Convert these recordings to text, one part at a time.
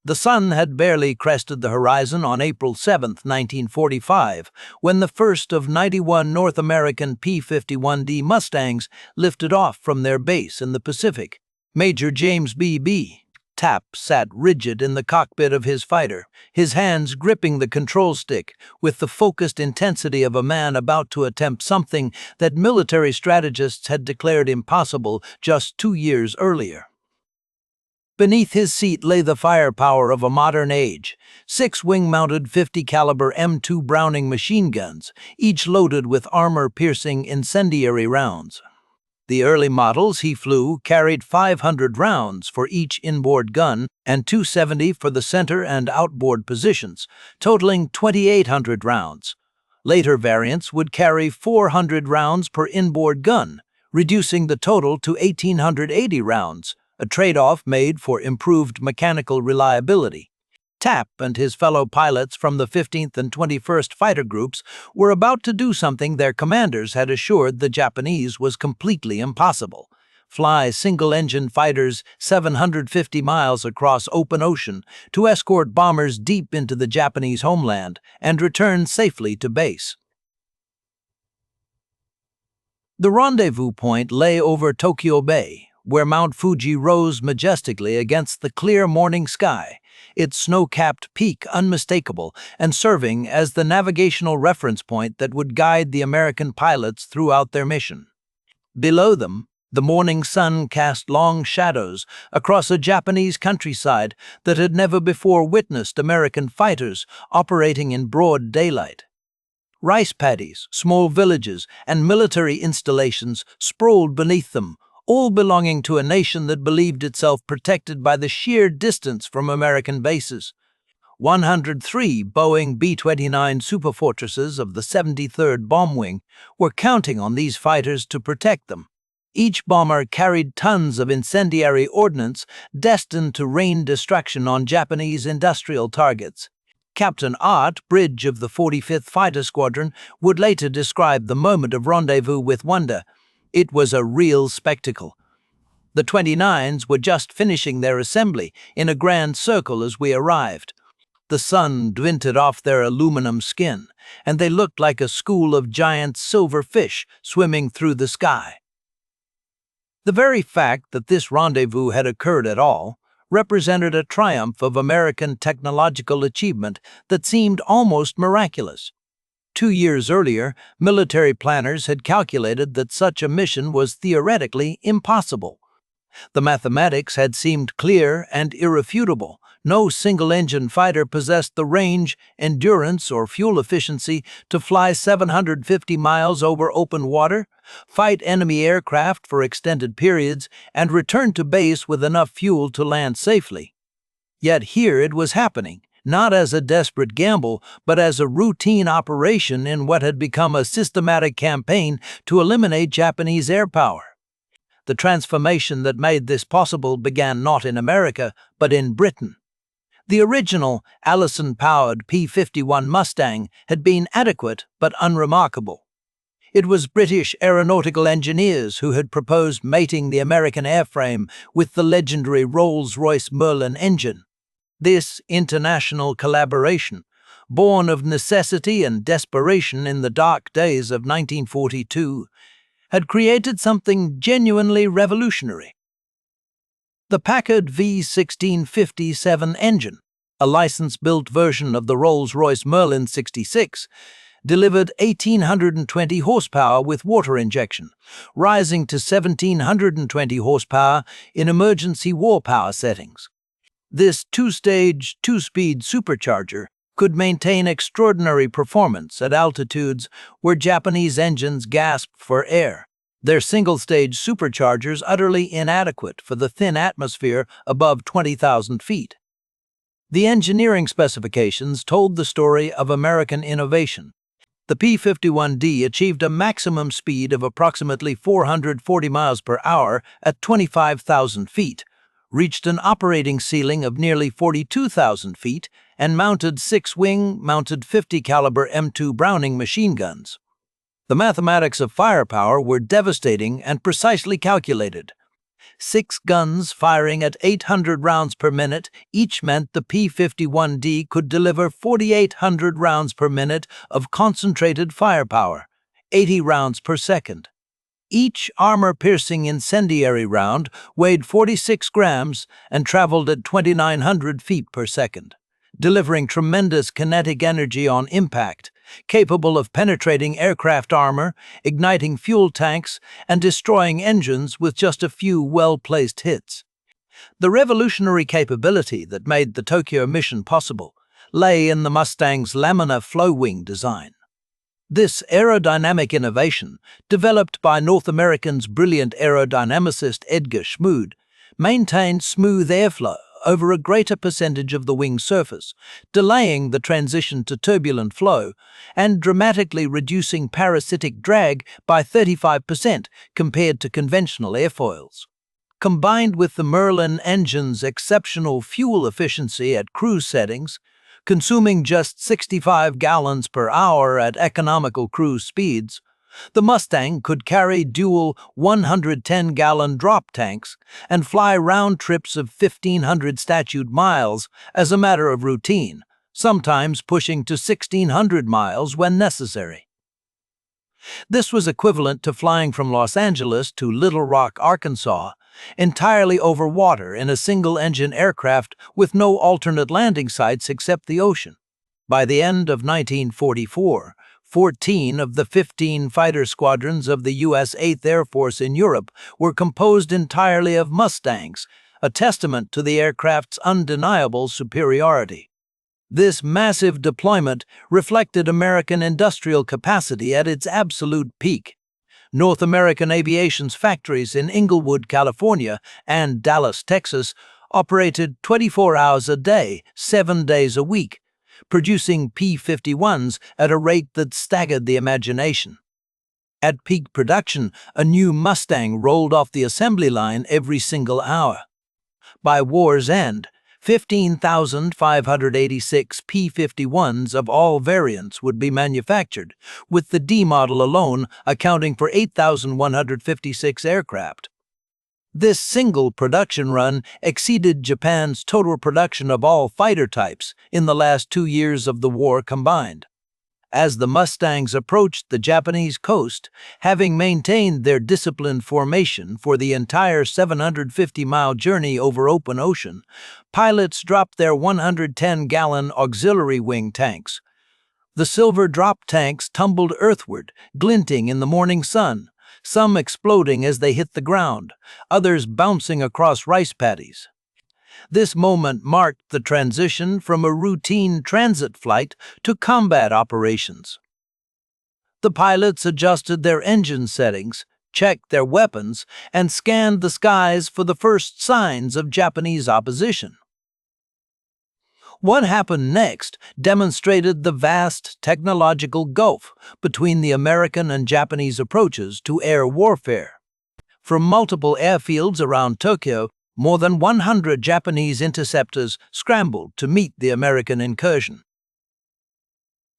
The sun had barely crested the horizon on April 7, 1945, when the first of 91 North American P-51D Mustangs lifted off from their base in the Pacific. Major James B. Tapp sat rigid in the cockpit of his fighter, his hands gripping the control stick with the focused intensity of a man about to attempt something that military strategists had declared impossible just 2 years earlier. Beneath his seat lay the firepower of a modern age, 6 wing-mounted 50-caliber M2 Browning machine guns, each loaded with armor-piercing incendiary rounds. The early models he flew carried 500 rounds for each inboard gun and 270 for the center and outboard positions, totaling 2,800 rounds. Later variants would carry 400 rounds per inboard gun, reducing the total to 1,880 rounds, a trade-off made for improved mechanical reliability. Tapp and his fellow pilots from the 15th and 21st Fighter Groups were about to do something their commanders had assured the Japanese was completely impossible: fly single-engine fighters 750 miles across open ocean to escort bombers deep into the Japanese homeland and return safely to base. The rendezvous point lay over Tokyo Bay, where Mount Fuji rose majestically against the clear morning sky, its snow-capped peak unmistakable and serving as the navigational reference point that would guide the American pilots throughout their mission. Below them, the morning sun cast long shadows across a Japanese countryside that had never before witnessed American fighters operating in broad daylight. Rice paddies, small villages, and military installations sprawled beneath them, all belonging to a nation that believed itself protected by the sheer distance from American bases. 103 Boeing B-29 Superfortresses of the 73rd Bomb Wing were counting on these fighters to protect them. Each bomber carried tons of incendiary ordnance destined to rain destruction on Japanese industrial targets. Captain Art Bridge of the 45th Fighter Squadron would later describe the moment of rendezvous with wonder. It was a real spectacle. The 29s were just finishing their assembly in a grand circle as we arrived. The sun glinted off their aluminum skin, and they looked like a school of giant silver fish swimming through the sky. The very fact that this rendezvous had occurred at all represented a triumph of American technological achievement that seemed almost miraculous. 2 years earlier, military planners had calculated that such a mission was theoretically impossible. The mathematics had seemed clear and irrefutable. No single-engine fighter possessed the range, endurance, or fuel efficiency to fly 750 miles over open water, fight enemy aircraft for extended periods, and return to base with enough fuel to land safely. Yet here it was happening, not as a desperate gamble, but as a routine operation in what had become a systematic campaign to eliminate Japanese air power. The transformation that made this possible began not in America, but in Britain. The original Allison-powered P-51 Mustang had been adequate but unremarkable. It was British aeronautical engineers who had proposed mating the American airframe with the legendary Rolls-Royce Merlin engine. This international collaboration, born of necessity and desperation in the dark days of 1942, had created something genuinely revolutionary. The Packard V1657 engine, a license-built version of the Rolls-Royce Merlin 66, delivered 1,820 horsepower with water injection, rising to 1,720 horsepower in emergency war power settings. This two-stage, two-speed supercharger could maintain extraordinary performance at altitudes where Japanese engines gasped for air, their single-stage superchargers utterly inadequate for the thin atmosphere above 20,000 feet. The engineering specifications told the story of American innovation. The P-51D achieved a maximum speed of approximately 440 miles per hour at 25,000 feet, reached an operating ceiling of nearly 42,000 feet, and mounted 6 wing-mounted 50-caliber M2 Browning machine guns. The mathematics of firepower were devastating and precisely calculated. 6 guns firing at 800 rounds per minute each meant the P-51D could deliver 4,800 rounds per minute of concentrated firepower, 80 rounds per second. Each armor-piercing incendiary round weighed 46 grams and traveled at 2,900 feet per second, delivering tremendous kinetic energy on impact, capable of penetrating aircraft armor, igniting fuel tanks, and destroying engines with just a few well-placed hits. The revolutionary capability that made the Tokyo mission possible lay in the Mustang's laminar flow-wing design. This aerodynamic innovation, developed by North American's brilliant aerodynamicist Edgar Schmood, maintained smooth airflow over a greater percentage of the wing surface, delaying the transition to turbulent flow and dramatically reducing parasitic drag by 35% compared to conventional airfoils. Combined with the Merlin engine's exceptional fuel efficiency at cruise settings, consuming just 65 gallons per hour at economical cruise speeds, the Mustang could carry dual 110-gallon drop tanks and fly round trips of 1,500 statute miles as a matter of routine, sometimes pushing to 1,600 miles when necessary. This was equivalent to flying from Los Angeles to Little Rock, Arkansas, entirely over water in a single-engine aircraft with no alternate landing sites except the ocean. By the end of 1944, 14 of the 15 fighter squadrons of the U.S. 8th Air Force in Europe were composed entirely of Mustangs, a testament to the aircraft's undeniable superiority. This massive deployment reflected American industrial capacity at its absolute peak. North American Aviation's factories in Inglewood, California, and Dallas, Texas, operated 24 hours a day, 7 days a week, producing P-51s at a rate that staggered the imagination. At peak production, a new Mustang rolled off the assembly line every single hour. By war's end, 15,586 P-51s of all variants would be manufactured, with the D model alone accounting for 8,156 aircraft. This single production run exceeded Japan's total production of all fighter types in the last 2 years of the war combined. As the Mustangs approached the Japanese coast, having maintained their disciplined formation for the entire 750-mile journey over open ocean, pilots dropped their 110-gallon auxiliary wing tanks. The silver drop tanks tumbled earthward, glinting in the morning sun, some exploding as they hit the ground, others bouncing across rice paddies. This moment marked the transition from a routine transit flight to combat operations. The pilots adjusted their engine settings, checked their weapons, and scanned the skies for the first signs of Japanese opposition. What happened next demonstrated the vast technological gulf between the American and Japanese approaches to air warfare. From multiple airfields around Tokyo, more than 100 Japanese interceptors scrambled to meet the American incursion.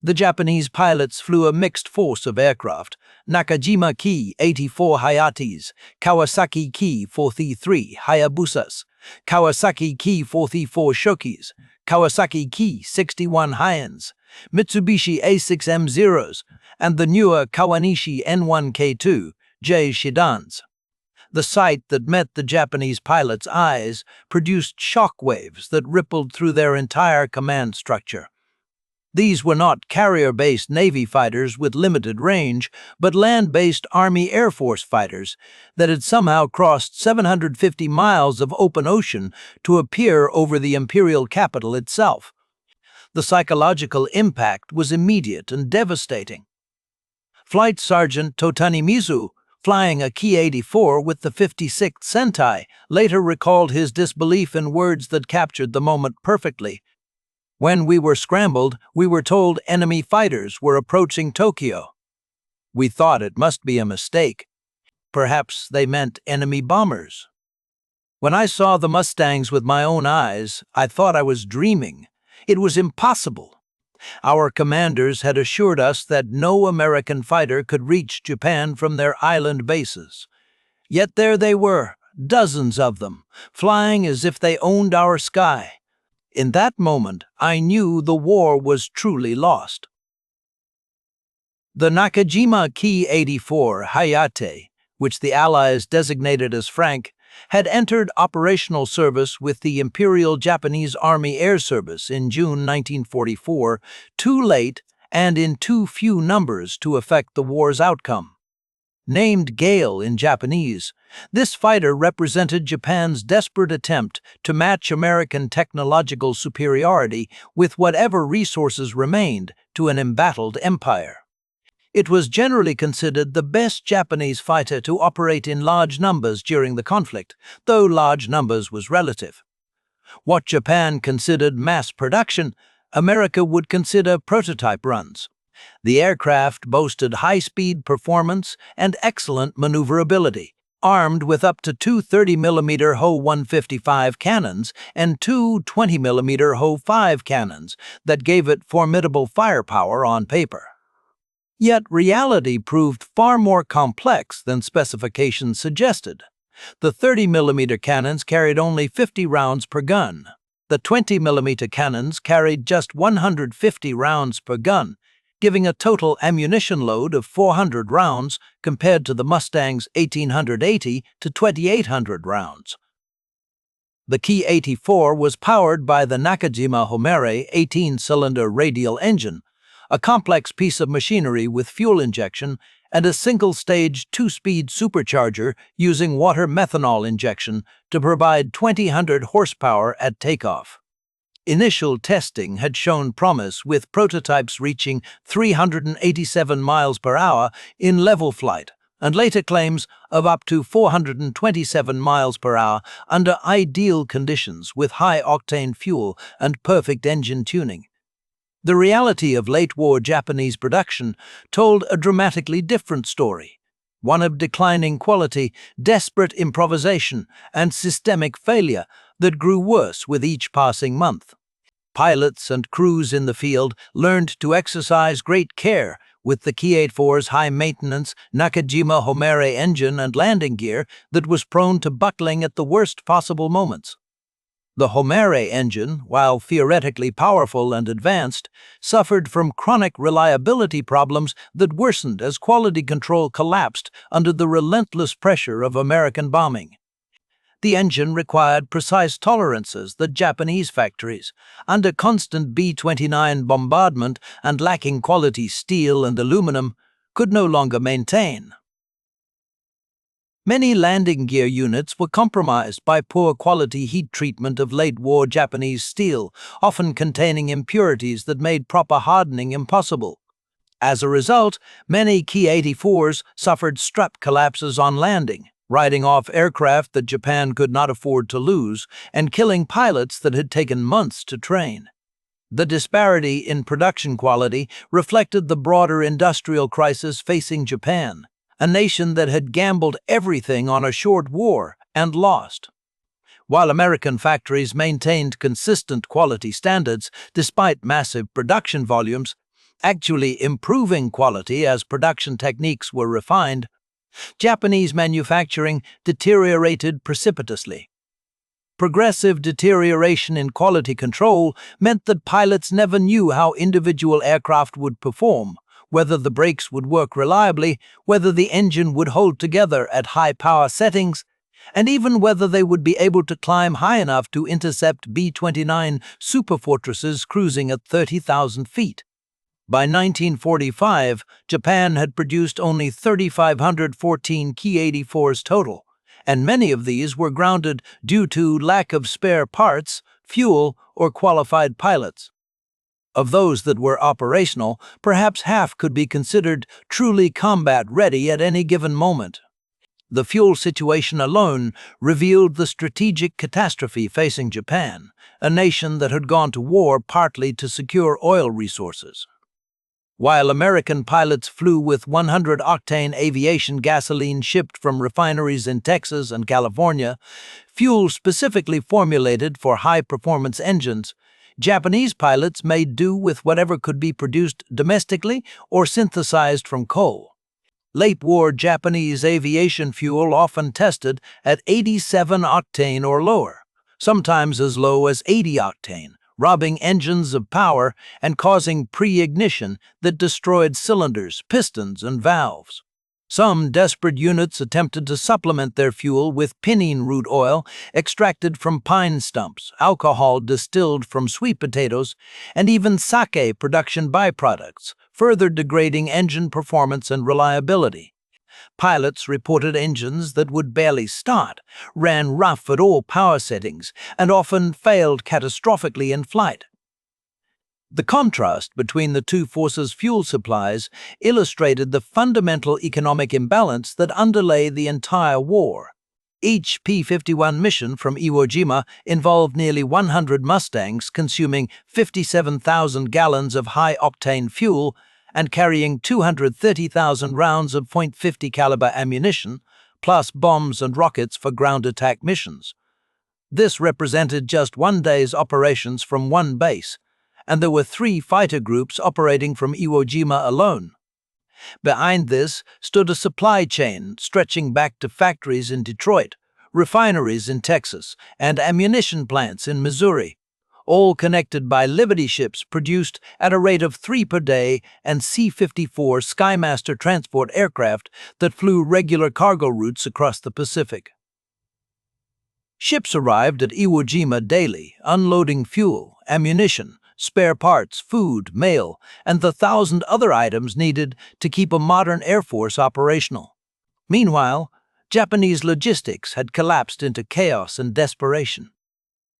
The Japanese pilots flew a mixed force of aircraft: Nakajima Ki-84 Hayates, Kawasaki Ki-43 Hayabusas, Kawasaki Ki-44 Shokis, Kawasaki Ki-61 Hyans, Mitsubishi A6M0s, and the newer Kawanishi N1K2 J Shidans. The sight that met the Japanese pilots' eyes produced shock waves that rippled through their entire command structure. These were not carrier-based Navy fighters with limited range, but land-based Army Air Force fighters that had somehow crossed 750 miles of open ocean to appear over the imperial capital itself. The psychological impact was immediate and devastating. Flight Sergeant Totani Mizu, flying a Ki-84 with the 56th Sentai, later recalled his disbelief in words that captured the moment perfectly. "When we were scrambled, we were told enemy fighters were approaching Tokyo. We thought it must be a mistake. Perhaps they meant enemy bombers. When I saw the Mustangs with my own eyes, I thought I was dreaming. It was impossible. Our commanders had assured us that no American fighter could reach Japan from their island bases. Yet there they were, dozens of them, flying as if they owned our sky. In that moment, I knew the war was truly lost. The Nakajima Ki-84 Hayate, which the Allies designated as Frank, had entered operational service with the Imperial Japanese Army Air Service in June 1944, too late and in too few numbers to affect the war's outcome. Named Gale in Japanese, this fighter represented Japan's desperate attempt to match American technological superiority with whatever resources remained to an embattled empire. It was generally considered the best Japanese fighter to operate in large numbers during the conflict, though large numbers was relative. What Japan considered mass production, America would consider prototype runs. The aircraft boasted high-speed performance and excellent maneuverability, armed with up to two 30mm Ho-155 cannons and two 20mm Ho-5 cannons that gave it formidable firepower on paper. Yet reality proved far more complex than specifications suggested. The 30mm cannons carried only 50 rounds per gun. The 20mm cannons carried just 150 rounds per gun, giving a total ammunition load of 400 rounds compared to the Mustang's 1,880 to 2,800 rounds. The Ki-84 was powered by the Nakajima Homare 18-cylinder radial engine, a complex piece of machinery with fuel injection and a single-stage two-speed supercharger using water methanol injection to provide 2,000 horsepower at takeoff. Initial testing had shown promise, with prototypes reaching 387 miles per hour in level flight, and later claims of up to 427 miles per hour under ideal conditions with high-octane fuel and perfect engine tuning. The reality of late-war Japanese production told a dramatically different story, one of declining quality, desperate improvisation, and systemic failure that grew worse with each passing month. Pilots and crews in the field learned to exercise great care with the Ki-84's high-maintenance Nakajima Homare engine and landing gear that was prone to buckling at the worst possible moments. The Homare engine, while theoretically powerful and advanced, suffered from chronic reliability problems that worsened as quality control collapsed under the relentless pressure of American bombing. The engine required precise tolerances that Japanese factories, under constant B-29 bombardment and lacking quality steel and aluminum, could no longer maintain. Many landing gear units were compromised by poor quality heat treatment of late-war Japanese steel, often containing impurities that made proper hardening impossible. As a result, many Ki-84s suffered strut collapses on landing, riding off aircraft that Japan could not afford to lose, and killing pilots that had taken months to train. The disparity in production quality reflected the broader industrial crisis facing Japan, a nation that had gambled everything on a short war and lost. While American factories maintained consistent quality standards despite massive production volumes, actually improving quality as production techniques were refined, Japanese manufacturing deteriorated precipitously. Progressive deterioration in quality control meant that pilots never knew how individual aircraft would perform, whether the brakes would work reliably, whether the engine would hold together at high power settings, and even whether they would be able to climb high enough to intercept B-29 Superfortresses cruising at 30,000 feet. By 1945, Japan had produced only 3,514 Ki-84s total, and many of these were grounded due to lack of spare parts, fuel, or qualified pilots. Of those that were operational, perhaps half could be considered truly combat-ready at any given moment. The fuel situation alone revealed the strategic catastrophe facing Japan, a nation that had gone to war partly to secure oil resources. While American pilots flew with 100-octane aviation gasoline shipped from refineries in Texas and California, fuel specifically formulated for high-performance engines, Japanese pilots made do with whatever could be produced domestically or synthesized from coal. Late-war Japanese aviation fuel often tested at 87 octane or lower, sometimes as low as 80 octane, robbing engines of power and causing pre-ignition that destroyed cylinders, pistons, and valves. Some desperate units attempted to supplement their fuel with pinene root oil extracted from pine stumps, alcohol distilled from sweet potatoes, and even sake production byproducts, further degrading engine performance and reliability. Pilots reported engines that would barely start, ran rough at all power settings, and often failed catastrophically in flight. The contrast between the two forces' fuel supplies illustrated the fundamental economic imbalance that underlay the entire war. Each P-51 mission from Iwo Jima involved nearly 100 Mustangs consuming 57,000 gallons of high-octane fuel and carrying 230,000 rounds of .50 caliber ammunition, plus bombs and rockets for ground attack missions. This represented just one day's operations from one base, and there were 3 fighter groups operating from Iwo Jima alone. Behind this stood a supply chain stretching back to factories in Detroit, refineries in Texas, and ammunition plants in Missouri, all connected by Liberty ships produced at a rate of 3 per day and C-54 Skymaster transport aircraft that flew regular cargo routes across the Pacific. Ships arrived at Iwo Jima daily, unloading fuel, ammunition, spare parts, food, mail, and the 1,000 other items needed to keep a modern air force operational. Meanwhile, Japanese logistics had collapsed into chaos and desperation.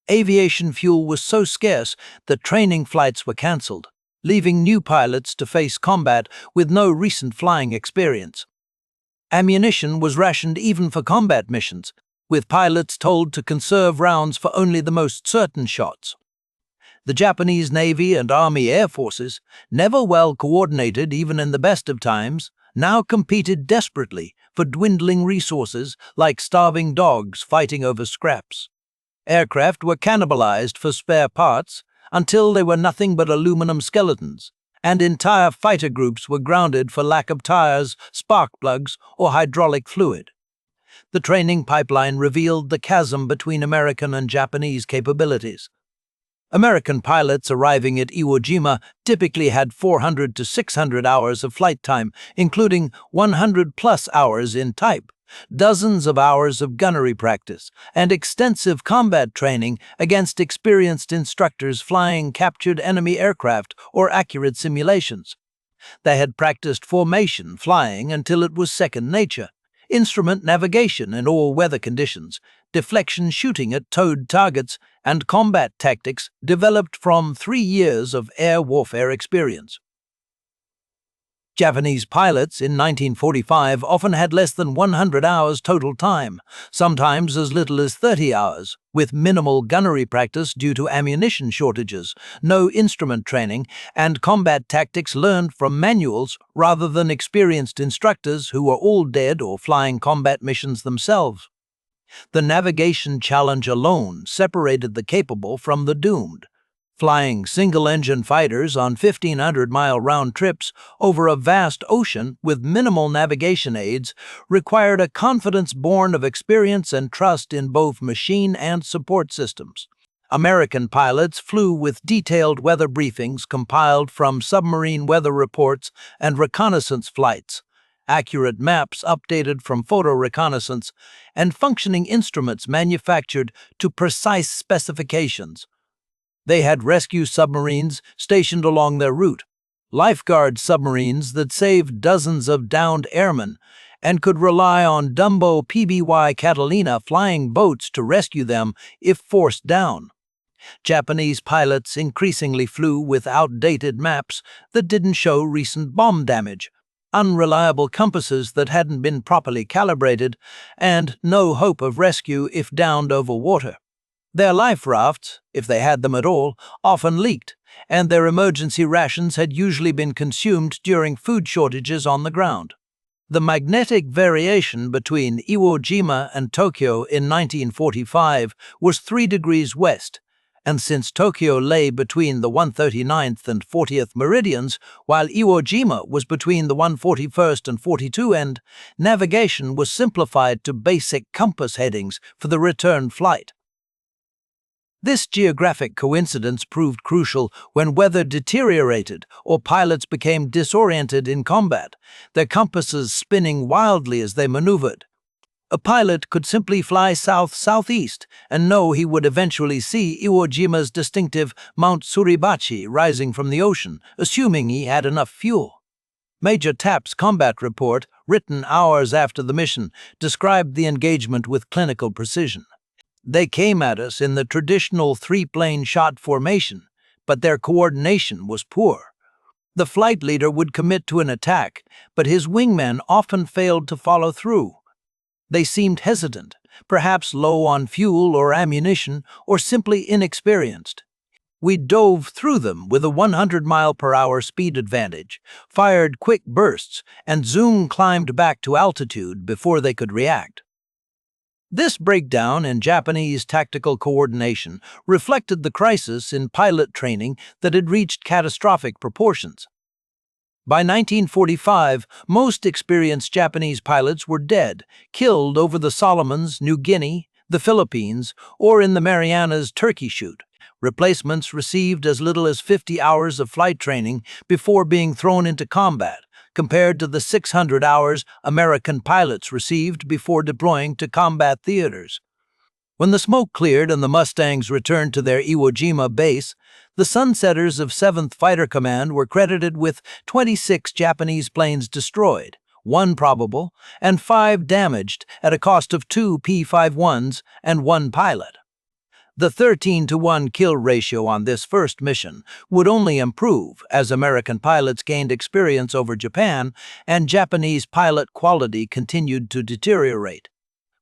Aviation fuel was so scarce that training flights were cancelled, leaving new pilots to face combat with no recent flying experience. Ammunition was rationed even for combat missions, with pilots told to conserve rounds for only the most certain shots. The Japanese Navy and Army Air Forces, never well coordinated even in the best of times, now competed desperately for dwindling resources like starving dogs fighting over scraps. Aircraft were cannibalized for spare parts until they were nothing but aluminum skeletons, and entire fighter groups were grounded for lack of tires, spark plugs, or hydraulic fluid. The training pipeline revealed the chasm between American and Japanese capabilities. American pilots arriving at Iwo Jima typically had 400 to 600 hours of flight time, including 100-plus hours in type, dozens of hours of gunnery practice, and extensive combat training against experienced instructors flying captured enemy aircraft or accurate simulations. They had practiced formation flying until it was second nature, instrument navigation in all weather conditions, deflection shooting at towed targets, and combat tactics developed from 3 years of air warfare experience. Japanese pilots in 1945 often had less than 100 hours total time, sometimes as little as 30 hours, with minimal gunnery practice due to ammunition shortages, no instrument training, and combat tactics learned from manuals rather than experienced instructors who were all dead or flying combat missions themselves. The navigation challenge alone separated the capable from the doomed. Flying single-engine fighters on 1,500-mile round trips over a vast ocean with minimal navigation aids required a confidence born of experience and trust in both machine and support systems. American pilots flew with detailed weather briefings compiled from submarine weather reports and reconnaissance flights, accurate maps updated from photo reconnaissance, and functioning instruments manufactured to precise specifications. They had rescue submarines stationed along their route, lifeguard submarines that saved dozens of downed airmen, and could rely on Dumbo PBY Catalina flying boats to rescue them if forced down. Japanese pilots increasingly flew with outdated maps that didn't show recent bomb damage, unreliable compasses that hadn't been properly calibrated, and no hope of rescue if downed over water. Their life rafts, if they had them at all, often leaked, and their emergency rations had usually been consumed during food shortages on the ground. The magnetic variation between Iwo Jima and Tokyo in 1945 was 3 degrees west, And since Tokyo lay between the 139th and 40th meridians, while Iwo Jima was between the 141st and 42 end, navigation was simplified to basic compass headings for the return flight. This geographic coincidence proved crucial when weather deteriorated or pilots became disoriented in combat, their compasses spinning wildly as they maneuvered. A pilot could simply fly south-southeast and know he would eventually see Iwo Jima's distinctive Mount Suribachi rising from the ocean, assuming he had enough fuel. Major Tapp's combat report, written hours after the mission, described the engagement with clinical precision. They came at us in the traditional three-plane shot formation, but their coordination was poor. The flight leader would commit to an attack, but his wingmen often failed to follow through. They seemed hesitant, perhaps low on fuel or ammunition, or simply inexperienced. We dove through them with a 100-mile-per-hour speed advantage, fired quick bursts, and soon climbed back to altitude before they could react. This breakdown in Japanese tactical coordination reflected the crisis in pilot training that had reached catastrophic proportions. By 1945, most experienced Japanese pilots were dead, killed over the Solomons, New Guinea, the Philippines, or in the Marianas Turkey Shoot. Replacements received as little as 50 hours of flight training before being thrown into combat, compared to the 600 hours American pilots received before deploying to combat theaters. When the smoke cleared and the Mustangs returned to their Iwo Jima base, the Sunsetters of 7th Fighter Command were credited with 26 Japanese planes destroyed, 1 probable, and 5 damaged at a cost of 2 P-51s and 1 pilot. The 13-to-1 kill ratio on this first mission would only improve as American pilots gained experience over Japan and Japanese pilot quality continued to deteriorate.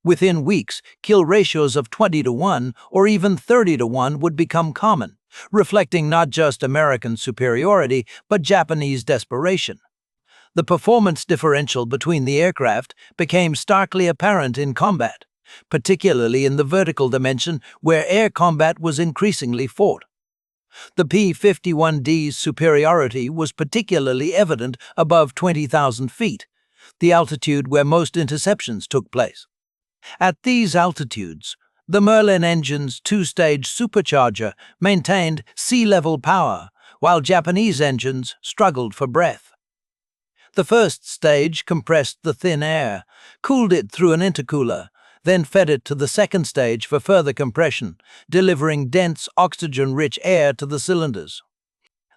Within weeks, kill ratios of 20-to-1 or even 30-to-1 would become common, reflecting not just American superiority but Japanese desperation. The performance differential between the aircraft became starkly apparent in combat, particularly in the vertical dimension where air combat was increasingly fought. The P-51D's superiority was particularly evident above 20,000 feet, the altitude where most interceptions took place. At these altitudes, the Merlin engine's 2-stage supercharger maintained sea-level power, while Japanese engines struggled for breath. The first stage compressed the thin air, cooled it through an intercooler, then fed it to the second stage for further compression, delivering dense, oxygen-rich air to the cylinders.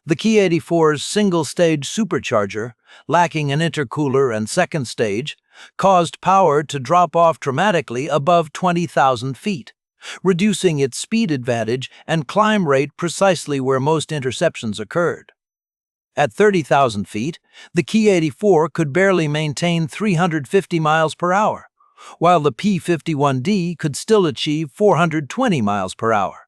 The Ki-84's single-stage supercharger, lacking an intercooler and second stage, caused power to drop off dramatically above 20,000 feet, reducing its speed advantage and climb rate precisely where most interceptions occurred. At 30,000 feet, the Ki-84 could barely maintain 350 miles per hour, while the P-51D could still achieve 420 miles per hour.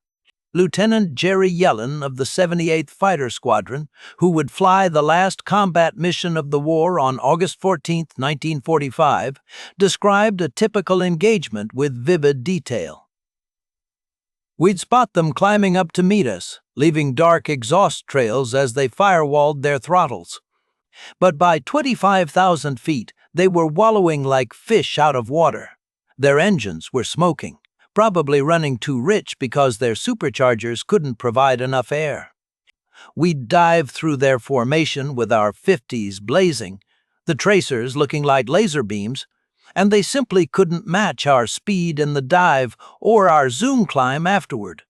Lieutenant Jerry Yellen of the 78th Fighter Squadron, who would fly the last combat mission of the war on August 14, 1945, described a typical engagement with vivid detail. We'd spot them climbing up to meet us, leaving dark exhaust trails as they firewalled their throttles. But by 25,000 feet, they were wallowing like fish out of water. Their engines were smoking, probably running too rich because their superchargers couldn't provide enough air. We'd dive through their formation with our 50s blazing, the tracers looking like laser beams, and they simply couldn't match our speed in the dive or our zoom climb afterward.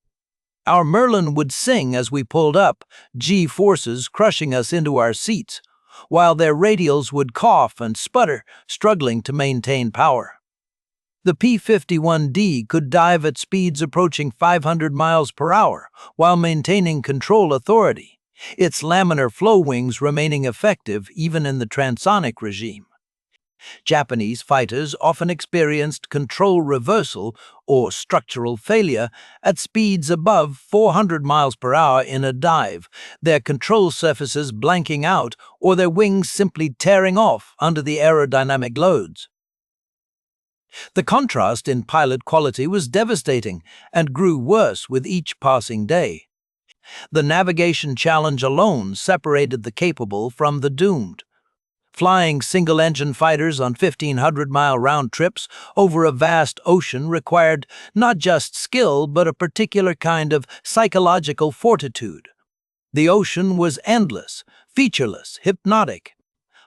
Our Merlin would sing as we pulled up, G-forces crushing us into our seats, while their radials would cough and sputter, struggling to maintain power. The P-51D could dive at speeds approaching 500 miles per hour while maintaining control authority, its laminar flow wings remaining effective even in the transonic regime. Japanese fighters often experienced control reversal or structural failure at speeds above 400 miles per hour in a dive, their control surfaces blanking out or their wings simply tearing off under the aerodynamic loads. The contrast in pilot quality was devastating and grew worse with each passing day. The navigation challenge alone separated the capable from the doomed. Flying single-engine fighters on 1,500-mile round trips over a vast ocean required not just skill but a particular kind of psychological fortitude. The ocean was endless, featureless, hypnotic.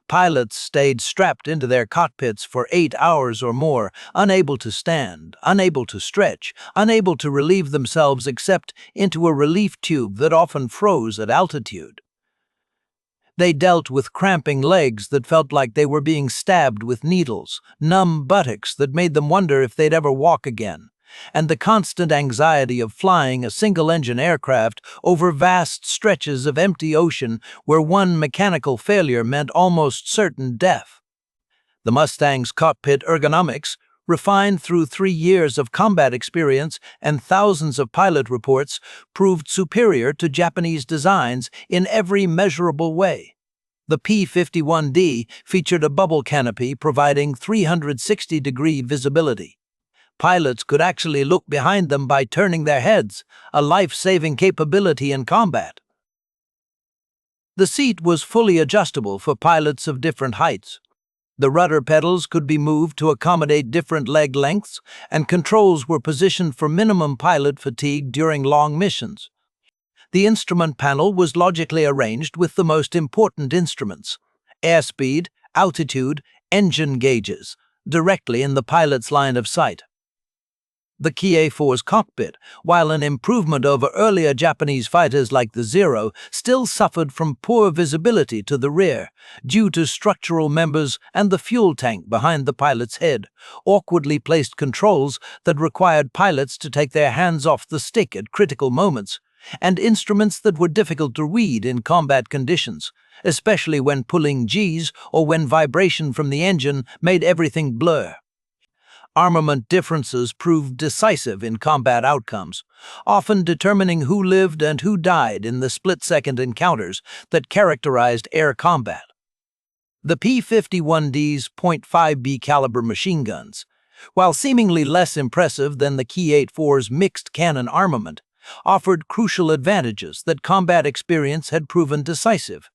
Pilots stayed strapped into their cockpits for 8 hours or more, unable to stand, unable to stretch, unable to relieve themselves except into a relief tube that often froze at altitude. They dealt with cramping legs that felt like they were being stabbed with needles, numb buttocks that made them wonder if they'd ever walk again, and the constant anxiety of flying a single-engine aircraft over vast stretches of empty ocean where one mechanical failure meant almost certain death. The Mustang's cockpit ergonomics, refined through 3 years of combat experience and thousands of pilot reports, proved superior to Japanese designs in every measurable way. The P-51D featured a bubble canopy providing 360-degree visibility. Pilots could actually look behind them by turning their heads, a life-saving capability in combat. The seat was fully adjustable for pilots of different heights. The rudder pedals could be moved to accommodate different leg lengths, and controls were positioned for minimum pilot fatigue during long missions. The instrument panel was logically arranged with the most important instruments: airspeed, altitude, engine gauges, directly in the pilot's line of sight. The Ki-4's cockpit, while an improvement over earlier Japanese fighters like the Zero, still suffered from poor visibility to the rear, due to structural members and the fuel tank behind the pilot's head, awkwardly placed controls that required pilots to take their hands off the stick at critical moments, and instruments that were difficult to read in combat conditions, especially when pulling Gs or when vibration from the engine made everything blur. Armament differences proved decisive in combat outcomes, often determining who lived and who died in the split-second encounters that characterized air combat. The P-51D's .5B caliber machine guns, while seemingly less impressive than the Ki-4's mixed cannon armament, offered crucial advantages that combat experience had proven decisive.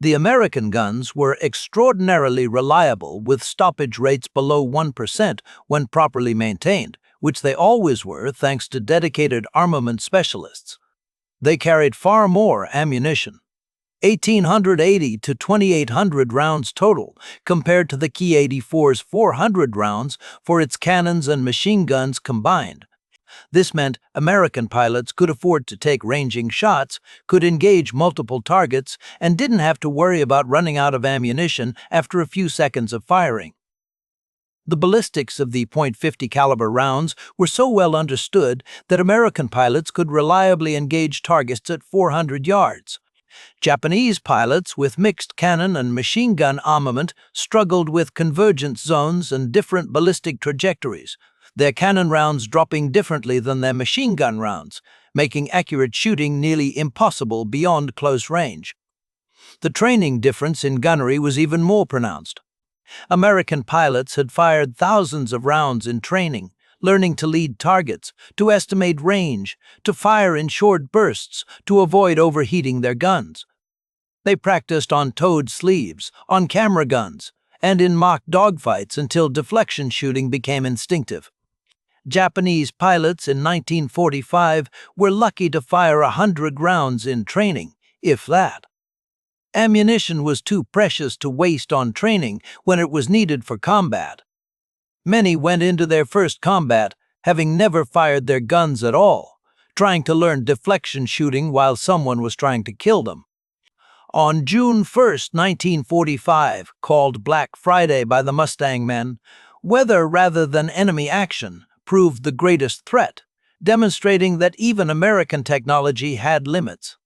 The American guns were extraordinarily reliable, with stoppage rates below 1% when properly maintained, which they always were thanks to dedicated armament specialists. They carried far more ammunition, 1,880 to 2,800 rounds total, compared to the Ki-84's 400 rounds for its cannons and machine guns combined. This meant American pilots could afford to take ranging shots, could engage multiple targets, and didn't have to worry about running out of ammunition after a few seconds of firing. The ballistics of the .50 caliber rounds were so well understood that American pilots could reliably engage targets at 400 yards. Japanese pilots with mixed cannon and machine gun armament struggled with convergence zones and different ballistic trajectories, their cannon rounds dropping differently than their machine gun rounds, making accurate shooting nearly impossible beyond close range. The training difference in gunnery was even more pronounced. American pilots had fired thousands of rounds in training, learning to lead targets, to estimate range, to fire in short bursts, to avoid overheating their guns. They practiced on towed sleeves, on camera guns, and in mock dogfights until deflection shooting became instinctive. Japanese pilots in 1945 were lucky to fire 100 rounds in training, if that. Ammunition was too precious to waste on training when it was needed for combat. Many went into their first combat having never fired their guns at all, trying to learn deflection shooting while someone was trying to kill them. On June 1, 1945, called Black Friday by the Mustang men, weather rather than enemy action proved the greatest threat, demonstrating that even American technology had limits.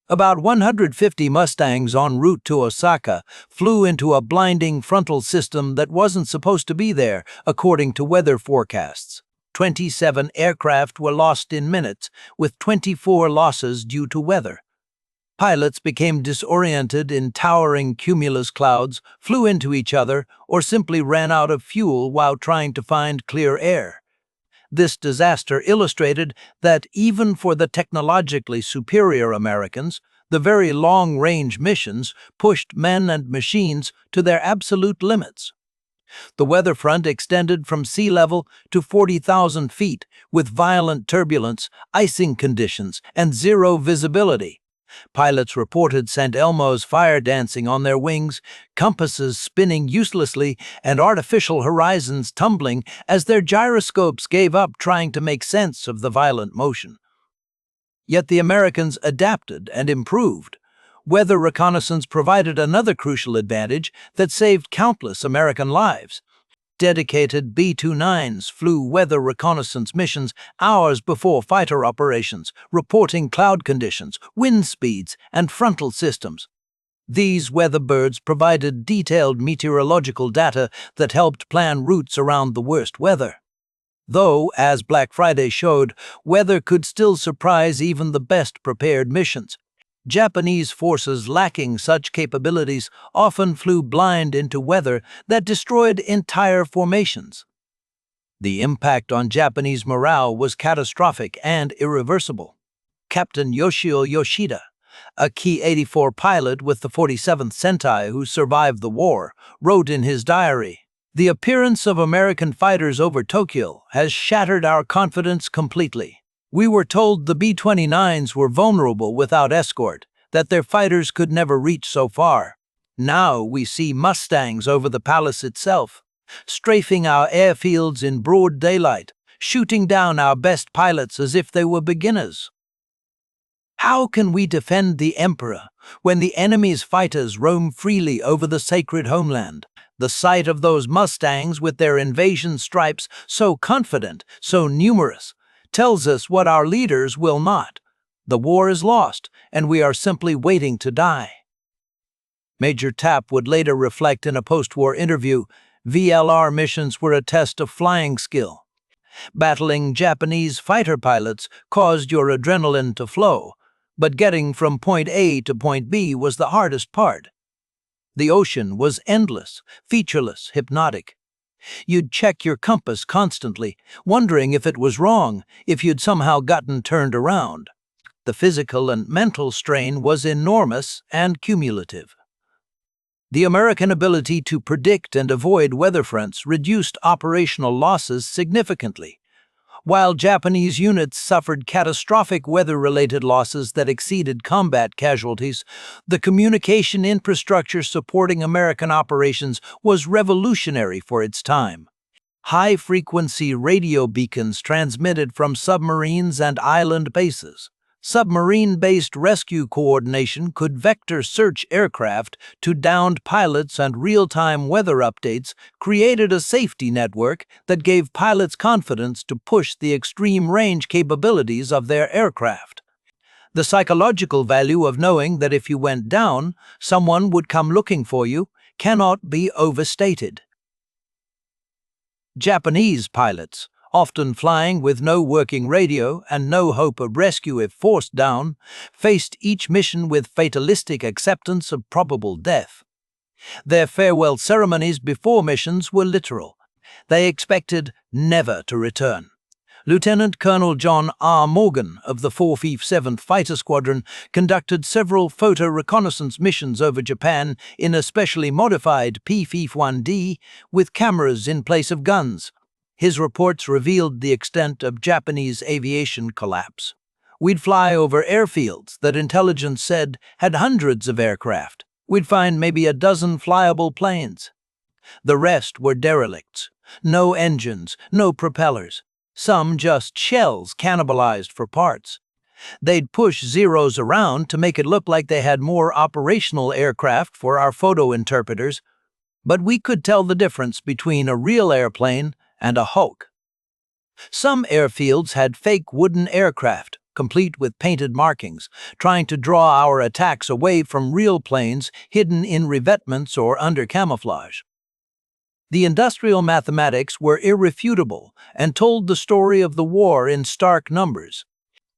About 150 Mustangs en route to Osaka flew into a blinding frontal system that wasn't supposed to be there, according to weather forecasts. 27 aircraft were lost in minutes, with 24 losses due to weather. Pilots became disoriented in towering cumulus clouds, flew into each other, or simply ran out of fuel while trying to find clear air. This disaster illustrated that even for the technologically superior Americans, the very long-range missions pushed men and machines to their absolute limits. The weather front extended from sea level to 40,000 feet, with violent turbulence, icing conditions, and zero visibility. Pilots reported St. Elmo's fire dancing on their wings, compasses spinning uselessly, and artificial horizons tumbling as their gyroscopes gave up trying to make sense of the violent motion. Yet the Americans adapted and improved. Weather reconnaissance provided another crucial advantage that saved countless American lives. Dedicated B-29s flew weather reconnaissance missions hours before fighter operations, reporting cloud conditions, wind speeds, and frontal systems. These weather birds provided detailed meteorological data that helped plan routes around the worst weather. Though, as Black Friday showed, weather could still surprise even the best-prepared missions. Japanese forces lacking such capabilities often flew blind into weather that destroyed entire formations. The impact on Japanese morale was catastrophic and irreversible. Captain Yoshio Yoshida, a Ki-84 pilot with the 47th Sentai who survived the war, wrote in his diary, "The appearance of American fighters over Tokyo has shattered our confidence completely. We were told the B-29s were vulnerable without escort, that their fighters could never reach so far. Now we see Mustangs over the palace itself, strafing our airfields in broad daylight, shooting down our best pilots as if they were beginners. How can we defend the Emperor when the enemy's fighters roam freely over the sacred homeland? The sight of those Mustangs with their invasion stripes, so confident, so numerous, tells us what our leaders will not. The war is lost, and we are simply waiting to die." Major Tapp would later reflect in a post-war interview, "VLR missions were a test of flying skill. Battling Japanese fighter pilots caused your adrenaline to flow, but getting from point A to point B was the hardest part. The ocean was endless, featureless, hypnotic. You'd check your compass constantly, wondering if it was wrong, if you'd somehow gotten turned around. The physical and mental strain was enormous and cumulative." The American ability to predict and avoid weather fronts reduced operational losses significantly. While Japanese units suffered catastrophic weather-related losses that exceeded combat casualties, the communication infrastructure supporting American operations was revolutionary for its time. High-frequency radio beacons transmitted from submarines and island bases. Submarine-based rescue coordination could vector search aircraft to downed pilots, and real-time weather updates created a safety network that gave pilots confidence to push the extreme range capabilities of their aircraft. The psychological value of knowing that if you went down, someone would come looking for you cannot be overstated. Japanese pilots, often flying with no working radio and no hope of rescue if forced down, faced each mission with fatalistic acceptance of probable death. Their farewell ceremonies before missions were literal. They expected never to return. Lieutenant Colonel John R. Morgan of the 457th Fighter Squadron conducted several photo reconnaissance missions over Japan in a specially modified P-51D with cameras in place of guns. His reports revealed the extent of Japanese aviation collapse. "We'd fly over airfields that intelligence said had hundreds of aircraft. We'd find maybe a dozen flyable planes. The rest were derelicts. No engines, no propellers. Some just shells cannibalized for parts. They'd push Zeros around to make it look like they had more operational aircraft for our photo interpreters, but we could tell the difference between a real airplane and a Hulk. Some airfields had fake wooden aircraft, complete with painted markings, trying to draw our attacks away from real planes hidden in revetments or under camouflage. The industrial mathematics were irrefutable and told the story of the war in stark numbers.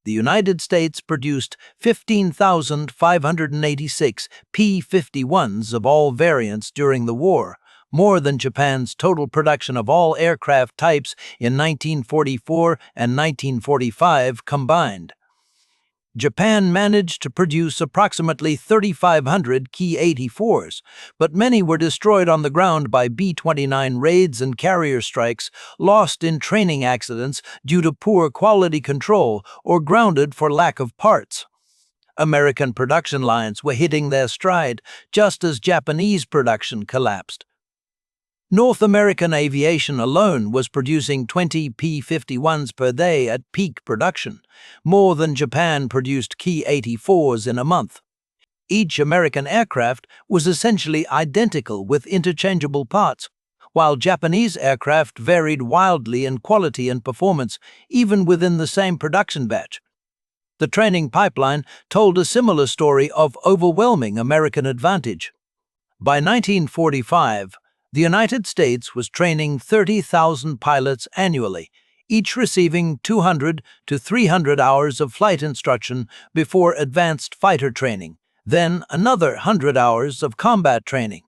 The United States produced 15,586 P-51s of all variants during the war, more than Japan's total production of all aircraft types in 1944 and 1945 combined. Japan managed to produce approximately 3,500 Ki-84s, but many were destroyed on the ground by B-29 raids and carrier strikes, lost in training accidents due to poor quality control, or grounded for lack of parts. American production lines were hitting their stride, just as Japanese production collapsed. North American Aviation alone was producing 20 P-51s per day at peak production, more than Japan produced Ki-84s in a month. Each American aircraft was essentially identical with interchangeable parts, while Japanese aircraft varied wildly in quality and performance, even within the same production batch. The training pipeline told a similar story of overwhelming American advantage. By 1945, the United States was training 30,000 pilots annually, each receiving 200 to 300 hours of flight instruction before advanced fighter training, then another 100 hours of combat training.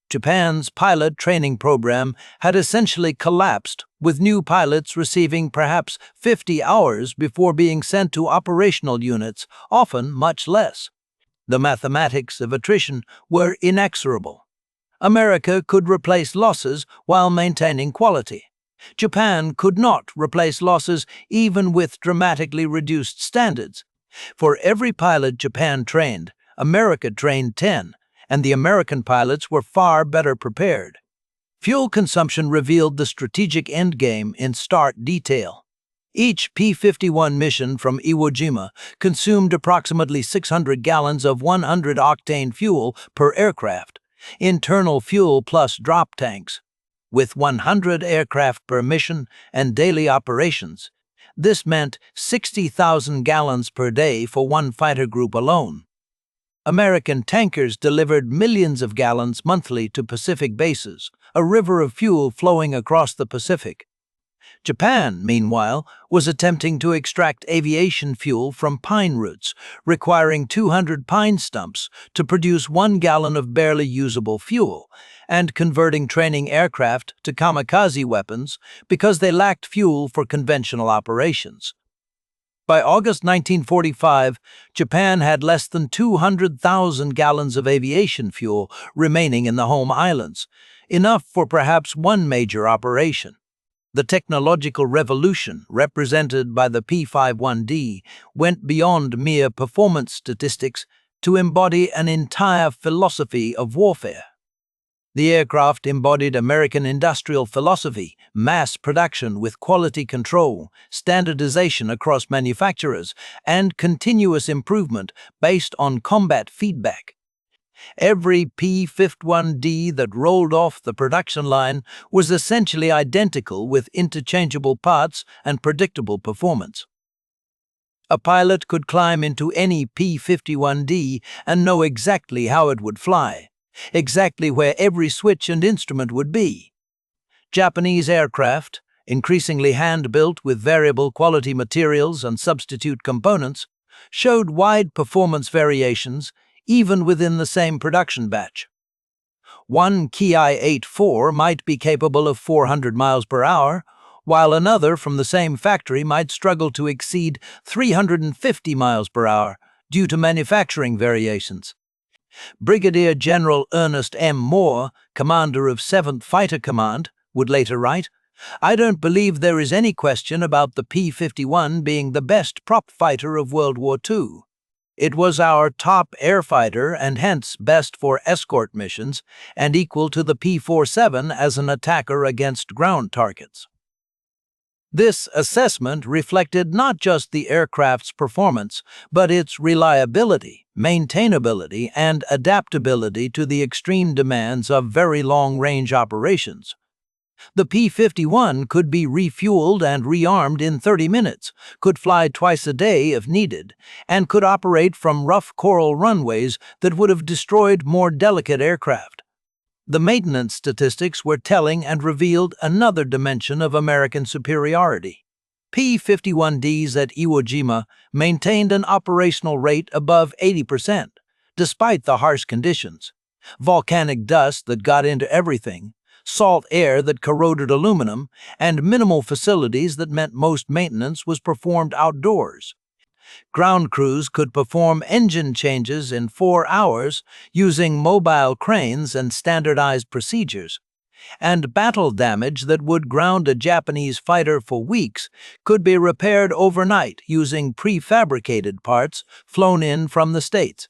Japan's pilot training program had essentially collapsed, with new pilots receiving perhaps 50 hours before being sent to operational units, often much less. The mathematics of attrition were inexorable. America could replace losses while maintaining quality. Japan could not replace losses even with dramatically reduced standards. For every pilot Japan trained, America trained 10, and the American pilots were far better prepared. Fuel consumption revealed the strategic endgame in stark detail. Each P-51 mission from Iwo Jima consumed approximately 600 gallons of 100-octane fuel per aircraft, internal fuel plus drop tanks. With 100 aircraft per mission and daily operations, this meant 60,000 gallons per day for one fighter group alone. American tankers delivered millions of gallons monthly to Pacific bases, a river of fuel flowing across the Pacific. Japan, meanwhile, was attempting to extract aviation fuel from pine roots, requiring 200 pine stumps to produce 1 gallon of barely usable fuel, and converting training aircraft to kamikaze weapons because they lacked fuel for conventional operations. By August 1945, Japan had less than 200,000 gallons of aviation fuel remaining in the home islands, enough for perhaps one major operation. The technological revolution, represented by the P-51D, went beyond mere performance statistics to embody an entire philosophy of warfare. The aircraft embodied American industrial philosophy, mass production with quality control, standardization across manufacturers, and continuous improvement based on combat feedback. Every P-51D that rolled off the production line was essentially identical with interchangeable parts and predictable performance. A pilot could climb into any P-51D and know exactly how it would fly, exactly where every switch and instrument would be. Japanese aircraft, increasingly hand-built with variable quality materials and substitute components, showed wide performance variations even within the same production batch. One Ki-84 might be capable of 400 miles per hour, while another from the same factory might struggle to exceed 350 miles per hour due to manufacturing variations. Brigadier General Ernest M. Moore, commander of 7th Fighter Command, would later write, "I don't believe there is any question about the P-51 being the best prop fighter of World War II. It was our top air fighter and hence best for escort missions and equal to the P-47 as an attacker against ground targets." This assessment reflected not just the aircraft's performance, but its reliability, maintainability, and adaptability to the extreme demands of very long-range operations. The P-51 could be refueled and rearmed in 30 minutes, could fly twice a day if needed, and could operate from rough coral runways that would have destroyed more delicate aircraft. The maintenance statistics were telling and revealed another dimension of American superiority. P-51Ds at Iwo Jima maintained an operational rate above 80%, despite the harsh conditions. Volcanic dust that got into everything, salt air that corroded aluminum, and minimal facilities that meant most maintenance was performed outdoors. Ground crews could perform engine changes in 4 hours using mobile cranes and standardized procedures. And battle damage that would ground a Japanese fighter for weeks could be repaired overnight using prefabricated parts flown in from the States.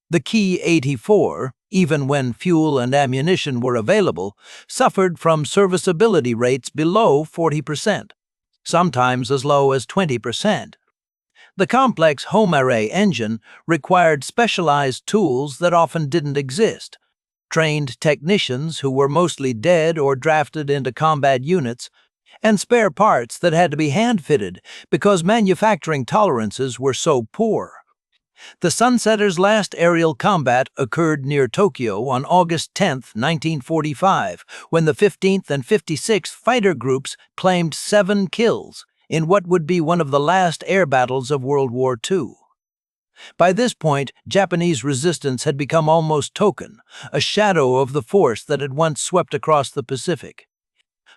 The Ki-84, even when fuel and ammunition were available, suffered from serviceability rates below 40%, sometimes as low as 20%. The complex home array engine required specialized tools that often didn't exist. Trained technicians who were mostly dead or drafted into combat units, and spare parts that had to be hand-fitted because manufacturing tolerances were so poor. The Sunsetter's last aerial combat occurred near Tokyo on August 10, 1945, when the 15th and 56th Fighter Groups claimed 7 kills in what would be one of the last air battles of World War II. By this point, Japanese resistance had become almost token, a shadow of the force that had once swept across the Pacific.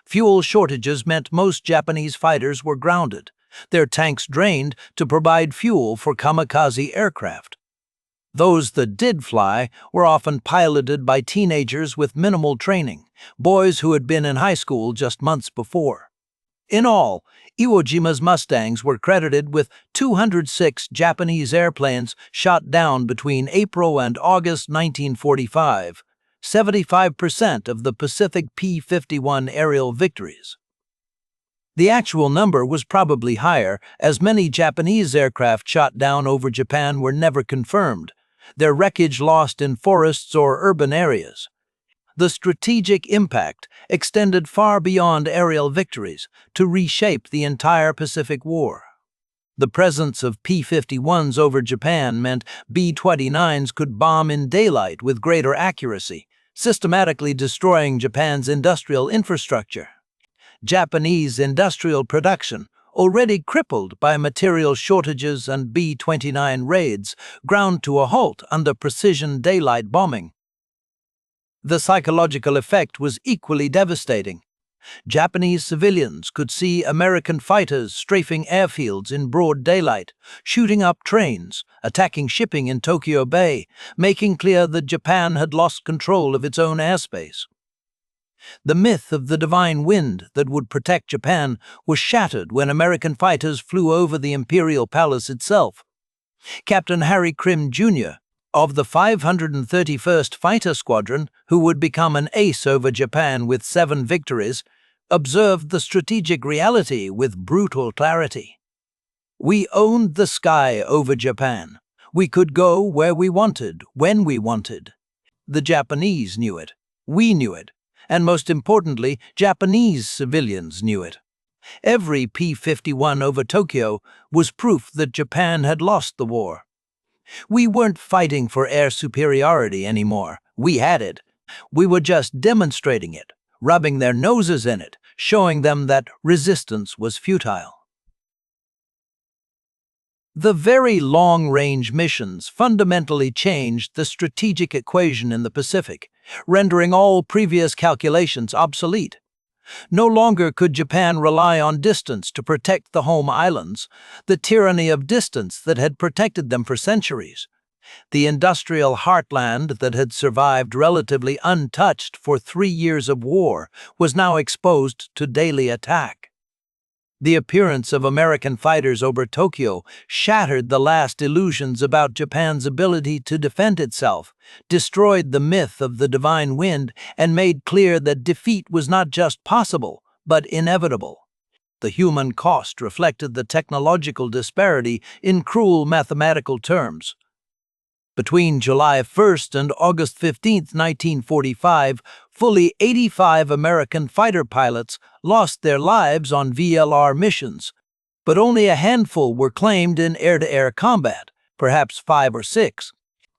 Fuel shortages meant most Japanese fighters were grounded, their tanks drained to provide fuel for kamikaze aircraft. Those that did fly were often piloted by teenagers with minimal training, boys who had been in high school just months before. In all, Iwo Jima's Mustangs were credited with 206 Japanese airplanes shot down between April and August 1945, 75% of the Pacific P-51 aerial victories. The actual number was probably higher, as many Japanese aircraft shot down over Japan were never confirmed, their wreckage lost in forests or urban areas. The strategic impact extended far beyond aerial victories to reshape the entire Pacific War. The presence of P-51s over Japan meant B-29s could bomb in daylight with greater accuracy, systematically destroying Japan's industrial infrastructure. Japanese industrial production, already crippled by material shortages and B-29 raids, ground to a halt under precision daylight bombing. The psychological effect was equally devastating. Japanese civilians could see American fighters strafing airfields in broad daylight, shooting up trains, attacking shipping in Tokyo Bay, making clear that Japan had lost control of its own airspace. The myth of the divine wind that would protect Japan was shattered when American fighters flew over the Imperial Palace itself. Captain Harry Krim, Jr., of the 531st Fighter Squadron, who would become an ace over Japan with 7 victories, observed the strategic reality with brutal clarity. We owned the sky over Japan. We could go where we wanted, when we wanted. The Japanese knew it. We knew it. And most importantly, Japanese civilians knew it. Every P-51 over Tokyo was proof that Japan had lost the war. We weren't fighting for air superiority anymore. We had it. We were just demonstrating it, rubbing their noses in it, showing them that resistance was futile. The very long-range missions fundamentally changed the strategic equation in the Pacific, rendering all previous calculations obsolete. No longer could Japan rely on distance to protect the home islands, the tyranny of distance that had protected them for centuries. The industrial heartland that had survived relatively untouched for 3 years of war was now exposed to daily attack. The appearance of American fighters over Tokyo shattered the last illusions about Japan's ability to defend itself, destroyed the myth of the divine wind, and made clear that defeat was not just possible, but inevitable. The human cost reflected the technological disparity in cruel mathematical terms. Between July 1st and August 15, 1945, fully 85 American fighter pilots lost their lives on VLR missions, but only a handful were claimed in air-to-air combat, perhaps 5 or 6.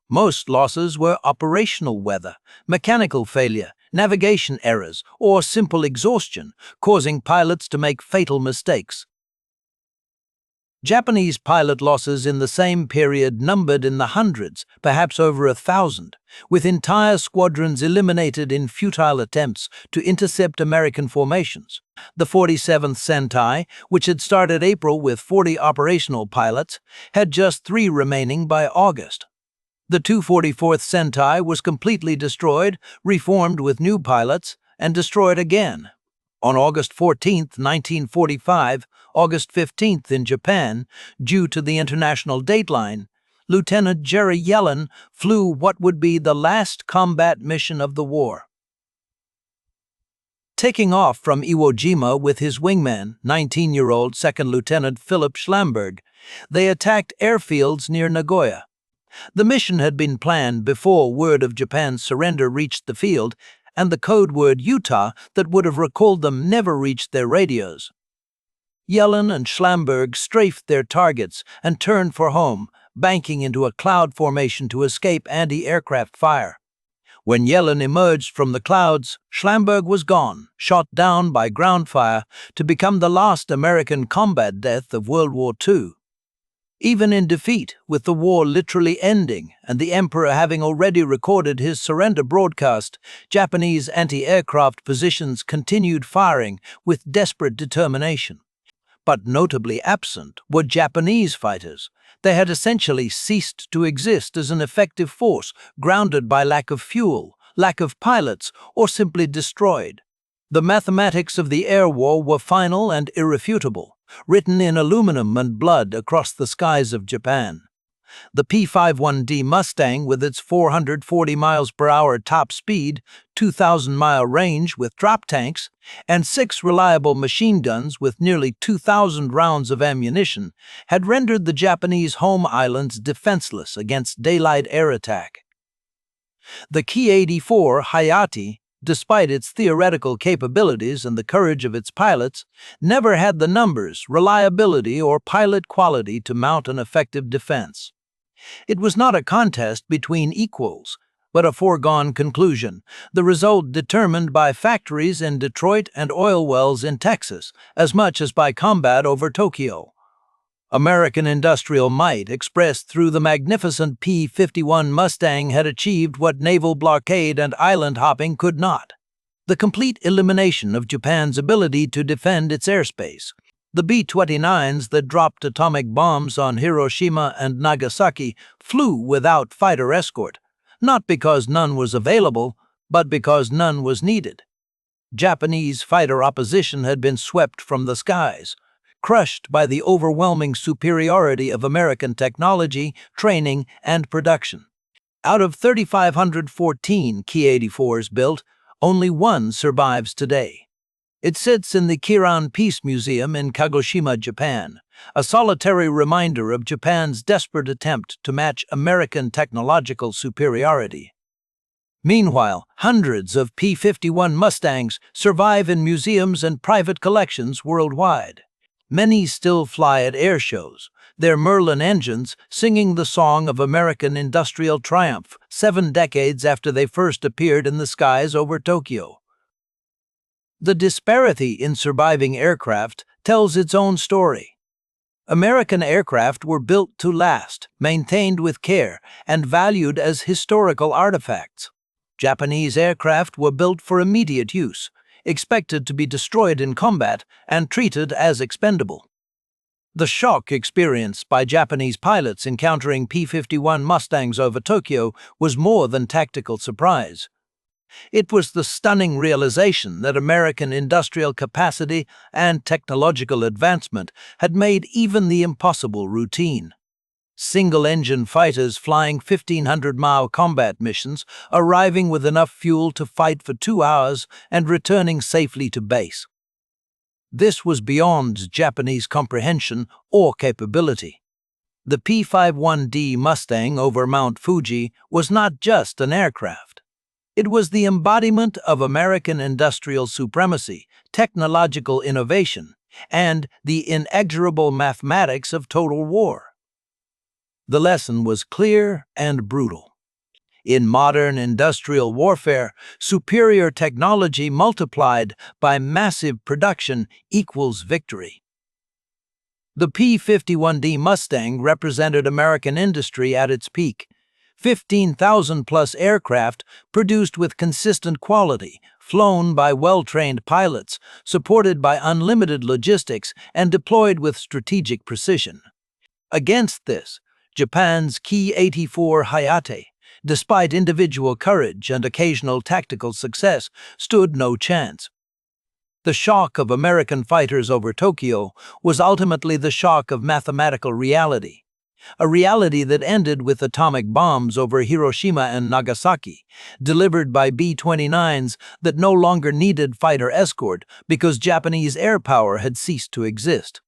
Most losses were operational weather, mechanical failure, navigation errors, or simple exhaustion, causing pilots to make fatal mistakes. Japanese pilot losses in the same period numbered in the hundreds, perhaps over 1,000, with entire squadrons eliminated in futile attempts to intercept American formations. The 47th Sentai, which had started April with 40 operational pilots, had just 3 remaining by August. The 244th Sentai was completely destroyed, reformed with new pilots, and destroyed again. On August 14, 1945, August 15th in Japan, due to the international dateline, Lieutenant Jerry Yellen flew what would be the last combat mission of the war. Taking off from Iwo Jima with his wingman, 19-year-old Second Lieutenant Philip Schlamberg, they attacked airfields near Nagoya. The mission had been planned before word of Japan's surrender reached the field, and the code word Utah that would have recalled them never reached their radios. Yellen and Schlamberg strafed their targets and turned for home, banking into a cloud formation to escape anti-aircraft fire. When Yellen emerged from the clouds, Schlamberg was gone, shot down by ground fire to become the last American combat death of World War II. Even in defeat, with the war literally ending and the Emperor having already recorded his surrender broadcast, Japanese anti-aircraft positions continued firing with desperate determination. But notably absent were Japanese fighters. They had essentially ceased to exist as an effective force, grounded by lack of fuel, lack of pilots, or simply destroyed. The mathematics of the air war were final and irrefutable, written in aluminum and blood across the skies of Japan. The P-51D Mustang, with its 440 miles per hour top speed, 2,000-mile range with drop tanks, and 6 reliable machine guns with nearly 2,000 rounds of ammunition, had rendered the Japanese home islands defenseless against daylight air attack. The Ki-84 Hayate, despite its theoretical capabilities and the courage of its pilots, never had the numbers, reliability, or pilot quality to mount an effective defense. It was not a contest between equals, but a foregone conclusion, the result determined by factories in Detroit and oil wells in Texas, as much as by combat over Tokyo. American industrial might, expressed through the magnificent P-51 Mustang, had achieved what naval blockade and island hopping could not: the complete elimination of Japan's ability to defend its airspace. The B-29s that dropped atomic bombs on Hiroshima and Nagasaki flew without fighter escort, not because none was available, but because none was needed. Japanese fighter opposition had been swept from the skies, crushed by the overwhelming superiority of American technology, training, and production. Out of 3,514 Ki-84s built, only one survives today. It sits in the Kiran Peace Museum in Kagoshima, Japan, a solitary reminder of Japan's desperate attempt to match American technological superiority. Meanwhile, hundreds of P-51 Mustangs survive in museums and private collections worldwide. Many still fly at air shows, their Merlin engines singing the song of American industrial triumph 7 decades after they first appeared in the skies over Tokyo. The disparity in surviving aircraft tells its own story. American aircraft were built to last, maintained with care, and valued as historical artifacts. Japanese aircraft were built for immediate use, expected to be destroyed in combat, and treated as expendable. The shock experienced by Japanese pilots encountering P-51 Mustangs over Tokyo was more than tactical surprise. It was the stunning realization that American industrial capacity and technological advancement had made even the impossible routine. Single-engine fighters flying 1,500-mile combat missions, arriving with enough fuel to fight for 2 hours and returning safely to base. This was beyond Japanese comprehension or capability. The P-51D Mustang over Mount Fuji was not just an aircraft. It was the embodiment of American industrial supremacy, technological innovation, and the inexorable mathematics of total war. The lesson was clear and brutal. In modern industrial warfare, superior technology multiplied by massive production equals victory. The P-51D Mustang represented American industry at its peak. 15,000-plus aircraft produced with consistent quality, flown by well-trained pilots, supported by unlimited logistics, and deployed with strategic precision. Against this, Japan's Ki-84 Hayate, despite individual courage and occasional tactical success, stood no chance. The shock of American fighters over Tokyo was ultimately the shock of mathematical reality, a reality that ended with atomic bombs over Hiroshima and Nagasaki, delivered by B-29s that no longer needed fighter escort because Japanese air power had ceased to exist.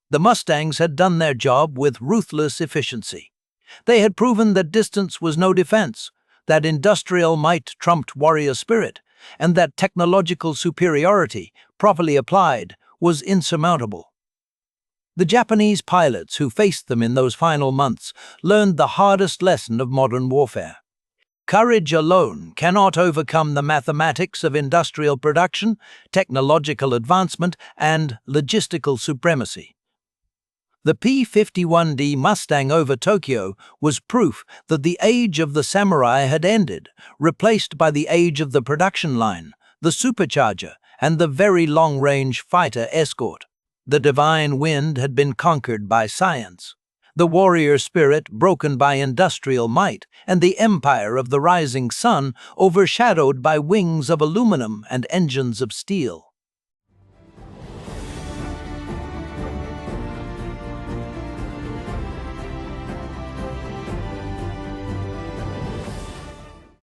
The Mustangs had done their job with ruthless efficiency. They had proven that distance was no defense, that industrial might trumped warrior spirit, and that technological superiority, properly applied, was insurmountable. The Japanese pilots who faced them in those final months learned the hardest lesson of modern warfare. Courage alone cannot overcome the mathematics of industrial production, technological advancement, and logistical supremacy. The P-51D Mustang over Tokyo was proof that the age of the samurai had ended, replaced by the age of the production line, the supercharger, and the very long-range fighter escort. The divine wind had been conquered by science, the warrior spirit broken by industrial might, and the empire of the rising sun overshadowed by wings of aluminum and engines of steel.